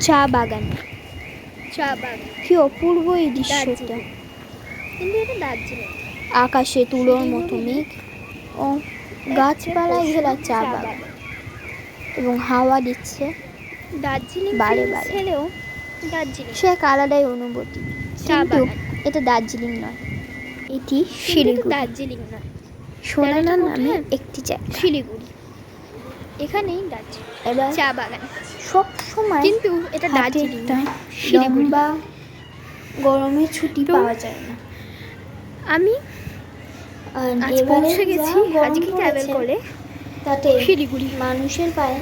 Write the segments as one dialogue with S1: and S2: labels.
S1: চা বাগান। কি অপূর্ব এই দৃশ্যটা।
S2: কিন্তু এটা দার্জিলিং।
S1: আকাশে তুলোর মতো মেঘ ও গাছপালায় ঘেরা চা বাগান এবং হাওয়া দিচ্ছে
S2: দার্জিলিং
S1: বারে বারে।
S2: ছেলেও দার্জিলিং
S1: সে এক আলাদাই অনুভূতি। কিন্তু এটা দার্জিলিং নয়, এটি শিলিগুড়ি।
S2: দার্জিলিং নয়,
S1: সোনানা নামে একটি জায়গা,
S2: শিলিগুড়ি। এখানেই দার্জিলিং
S1: এবার
S2: চা বাগান
S1: সব সময়।
S2: কিন্তু এটা দার্জিলিং নয়,
S1: লম্বা গরমের ছুটি পাওয়া যায় না।
S2: আমি
S1: আজ
S2: পৌঁছে গেছি আজকে ট্রাভেল করে
S1: তাতে
S2: শিলিগুড়ি।
S1: মানুষের পায়ে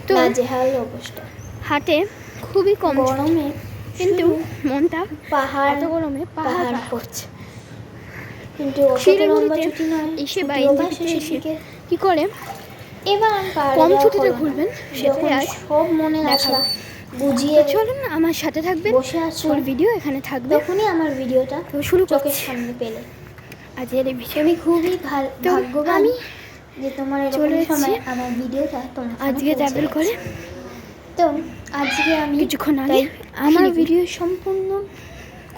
S2: তো
S1: নাজেহাল অবস্থা।
S2: হাটে খুবই কম
S1: গরমে,
S2: কিন্তু মনটা
S1: পাহাড়,
S2: এত গরমে
S1: পাহাড় পড়ছে। কিন্তু
S2: শিলিগুড়িতে এসে কি করে
S1: এবার
S2: কম ছুটিতে ঘুরবেন সেটাই আজ
S1: সব মনে আসা বুঝিয়ে
S2: চলুন আমার সাথে থাকবেন।
S1: বসে আছো,
S2: ওর ভিডিও এখানে থাকবে।
S1: তখনই আমার ভিডিওটা
S2: শুরু
S1: চোখের সামনে পেলে।
S2: আজকের এই ভিডিও
S1: আমি খুবই ভাগ্যবান যে তোমার
S2: চলে
S1: সময় আমার ভিডিওটা তোমার
S2: আজকে ট্রাভেল করে।
S1: তো আজকে আমি
S2: কিছুক্ষণ আগে
S1: আমার ভিডিও সম্পূর্ণ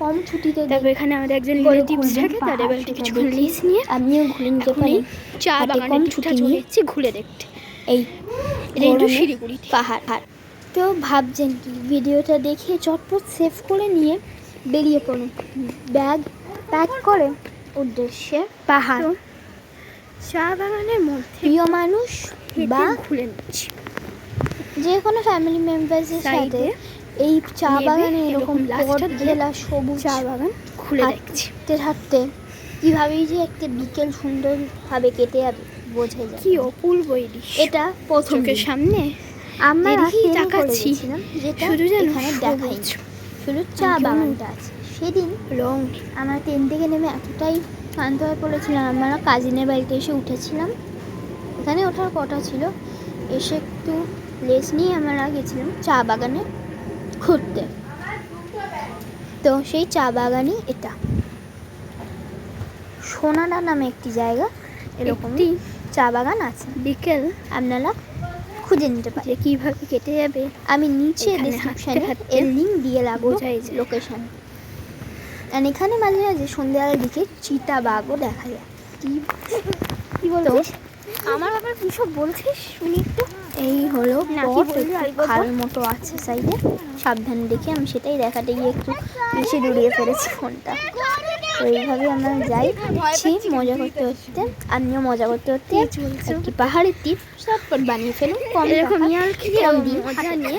S1: কম ছুটিতে
S2: তারপর এখানে আমাদের একজন রিলেটিভস থাকে, তার এবার কিছুক্ষণ লিস্ট নিয়ে
S1: আমিও ঘুরে নিতে পারি।
S2: চা বাগানে ছুটি চলে এসেছি ঘুরে দেখতে। এই এটা শিলিগুড়ি
S1: পাহাড়। তো ভাবছেন কি ভিডিওটা দেখে চটপট সেভ করে নিয়ে বেরিয়ে পড়ুন, ব্যাগ প্যাক করে উদ্দেশ্যে পাহাড়।
S2: চা বাগানের মধ্যে
S1: প্রিয় মানুষ বা
S2: ঘুরে নিচ্ছি
S1: যে কোনো ফ্যামিলি মেম্বার্সের সাথে এই চা বাগানে এরকম পথ ঘেরা সবুজ
S2: চা বাগান ঘুরে দেখছি।
S1: হাঁটতে কীভাবেই যে একটা বিকেল সুন্দরভাবে কেটে যাবে বোঝা যায়।
S2: কি অপূর্ব এই দৃশ্য।
S1: এটা প্রথম
S2: সামনে
S1: আমরা
S2: তাকাচ্ছি,
S1: যেটা
S2: শুধু যেন
S1: এখানে দেখাই শুধু চা বাগানটা আছে। সেদিন
S2: রং
S1: আমরা ট্রেন থেকে নেমে এতটাই ক্লান্ত হয়ে পড়েছিলাম, আমরা কাজিনের বাড়িতে এসে উঠেছিলাম। এখানে ওঠার কথা ছিল, এসে একটু রেস্ট নিয়ে আমরা গেছিলাম চা বাগানে ঘুরতে। তো সেই চা বাগানই এটা সোনাডা নামে একটি জায়গা, এরকমই চা বাগান আছে।
S2: বিকেল
S1: আপনারা খুঁজে নিতে পারে
S2: কীভাবে কেটে যাবে।
S1: আমি নিচে ডেসক্রিপশানে এর লিঙ্ক দিয়ে রাখবো লোকেশন। আর এখানে মাঝে মাঝে সন্ধ্যাবেলার দিকে চিতাবাঘও দেখা যায়। কি বলতো
S2: আমার আবার কী সব বলছিস শুনি একটু।
S1: এই হলো খালের মতো আছে সাইডে, সাবধানে দেখে আমি সেটাই দেখাতে গিয়ে একটু বেশি দূরিয়ে ফেলেছি ফোনটা। তো এইভাবে আমরা যাই মজা করতে করতে, আমিও মজা করতে করতে একটি পাহাড়ের টিপ চটপট বানিয়ে ফেলুন। কম
S2: এরকম
S1: মজা নিয়ে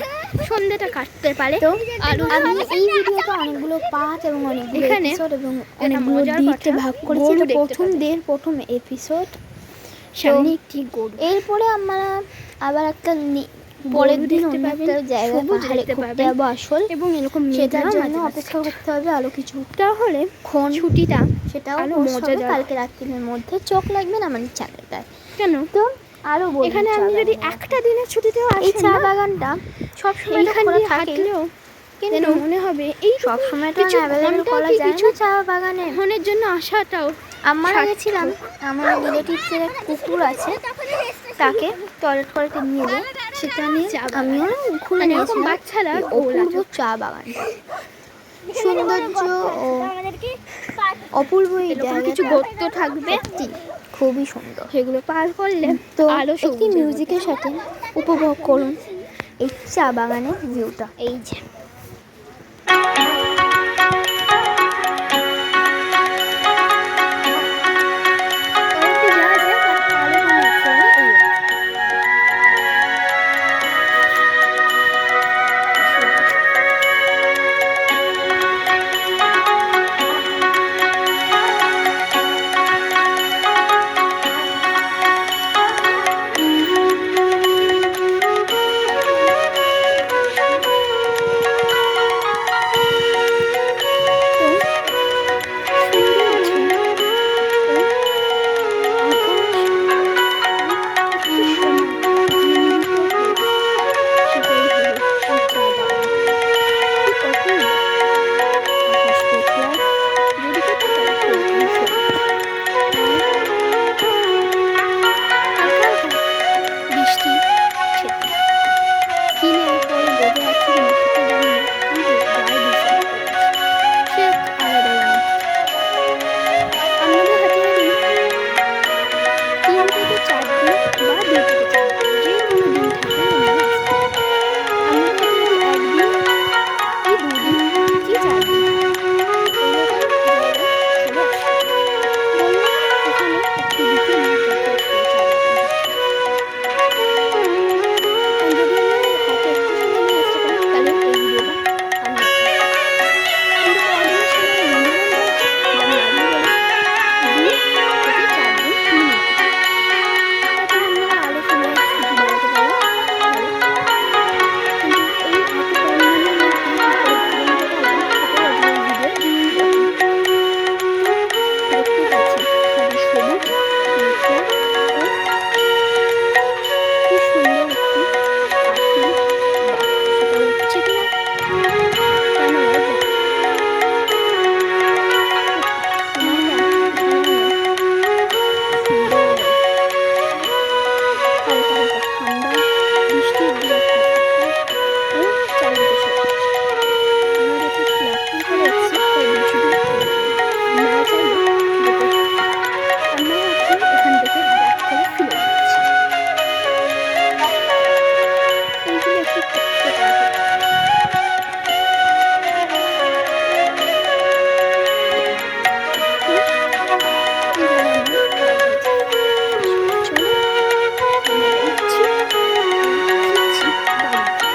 S2: সন্ধ্যাটা কাটতে পারে।
S1: তো আমি এই ভিডিওটা অনেকগুলো পার্ট এবং অনেকগুলো এপিসোড এবং অনেকগুলো দিকে ভাগ করেছি। প্রথম এপিসোড
S2: সামনে একটি গরু।
S1: এরপরে আমরা আবার একটা পরের দিন অন্য একটা জায়গায় পাহাড়ে ঘুরতে যাবো আসল,
S2: এবং এরকম
S1: সেটার জন্য অপেক্ষা করতে হবে আরও কিছু।
S2: তাহলে ছুটিটা
S1: সেটাও মজা। কালকে রাত্রির মধ্যে চোখ লাগবে না আমাদের চ্যানেলটায়।
S2: কেন
S1: তো আরও
S2: এখানে আমি যদি একটা দিনের ছুটিতেও
S1: এই চা বাগানটা সবসময়
S2: এখানে হাঁটলেও কিন্তু মনে হবে এই
S1: সব সময় তো অ্যাভেলেবল করা যায় না চা বাগানে।
S2: ফোনের জন্য আসাটাও
S1: আমরা গেছিলাম, আমার রিলেটিভসের এক কুকুর আছে, তাকে টয়লেট করতে নিয়ে যাই, সেখানে আমিও ঘুরে নিয়েছিলাম।
S2: বাচ্চারা
S1: অপূর্ব চা বাগান, সৌন্দর্য ও অপূর্ব এই জায়গা।
S2: কিছু গর্ত থাকবে
S1: খুবই সুন্দর,
S2: সেগুলো পার করলে
S1: তো একটি মিউজিকের সাথে উপভোগ করুন এই চা বাগানের ভিউটা। এই যে
S2: আছে কিনা সেটা জানি না, কিন্তু গায়ে দিয়েছে সে এক আলাদা রকম। আমাদের হাতে হাতে 3 থেকে 4 দিন বা 2 থেকে 4 দিন যে কোনো দিন থাকলে ওনারা আসতে পারে। আমাদের হাতে যদি 1 দিন কি 2 দিন কি 4 দিন থাকে এইরকম জায়গায় চলে আসতে পারে। বললাম এখানে একটু দিকে যথেষ্ট চা বাগান আছে। আর যদি আপনাদের হাতে একটু সময় নিয়ে আসতে পারেন তাহলে এই ভিডিওটা আমি করতে পারি। কিন্তু কদিনের সময় মিনিমাম দরকার, যেমন আজকে বলেছি 2 থেকে 4 দিন মিনিমাম। তখন আপনারা আরও সময় ছুটি বাড়াতে পারবেন ভালো। কিন্তু এই এত কম দিনের মধ্যে কী করে ঘুরে নিতে পারবেন সেটাই আজকের ভিডিও দেখুন। তো দেখতেই পাচ্ছেন শুধু সবুজ মেঘলা ও কি সুন্দর একটি পাখি ডাক। সেটা উঠছে কিনা ক্যামেরায় দেখা সময়টা এখানে সুন্দর হালকা হালকা ঠান্ডা বৃষ্টির দু একটা ফোঁটা ও চারিদিকে সবুজ। আমরা যেহেতু ফ্ল্যাটটি করে এসেছি তাই বেশি দূর এগোইনি। আপনারা চাইলে যেতে পারেন। আমরা এখন এখান থেকে ব্যাক করে ফিরে যাচ্ছি। এইগুলো একটু ছোট্ট পাখি। তো এইভাবে আমরা এগিয়ে যাই। চলুন আমরা উঠছি ফিরছি বাড়িতে।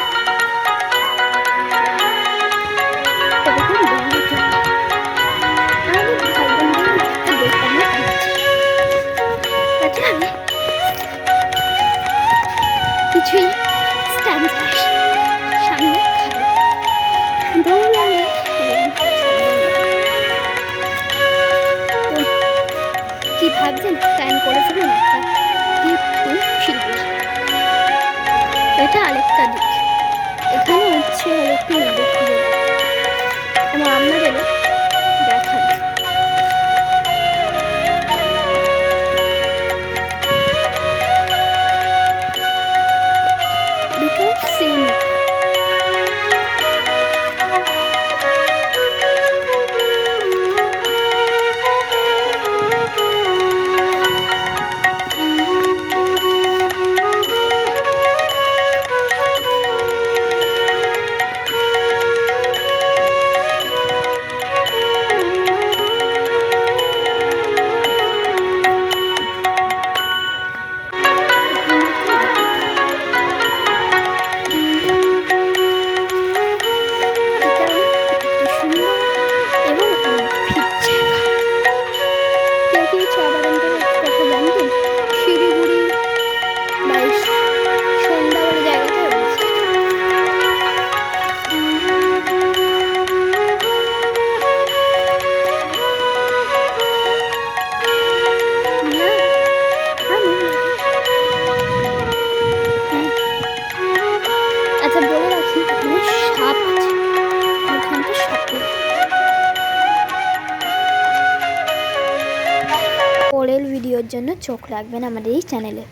S2: তো দেখুন বন্ধুটা আমাদের ভাই বোনদের একটা দোকানে দিচ্ছি। তাতে আমি কিছুই স্ট্যান্ড সামনে খাবো দৌড়ালে এরকম পছন্দ নয়। তো কি ভাবছেন স্ট্যান্ড করেছিলেন একটা কিন্তু শিলিগুড়ি। এটা আরেকটা দিক। এখানে হচ্ছে আরেকটি নদী খুঁজে এবং আপনাদেরও দেখান। দুটো সেম। আচ্ছা বলে রাখি এখানে সাপ আছে। ওখানটা সাপের। পরের ভিডিওর জন্য চোখ রাখবেন আমাদের এই চ্যানেলে।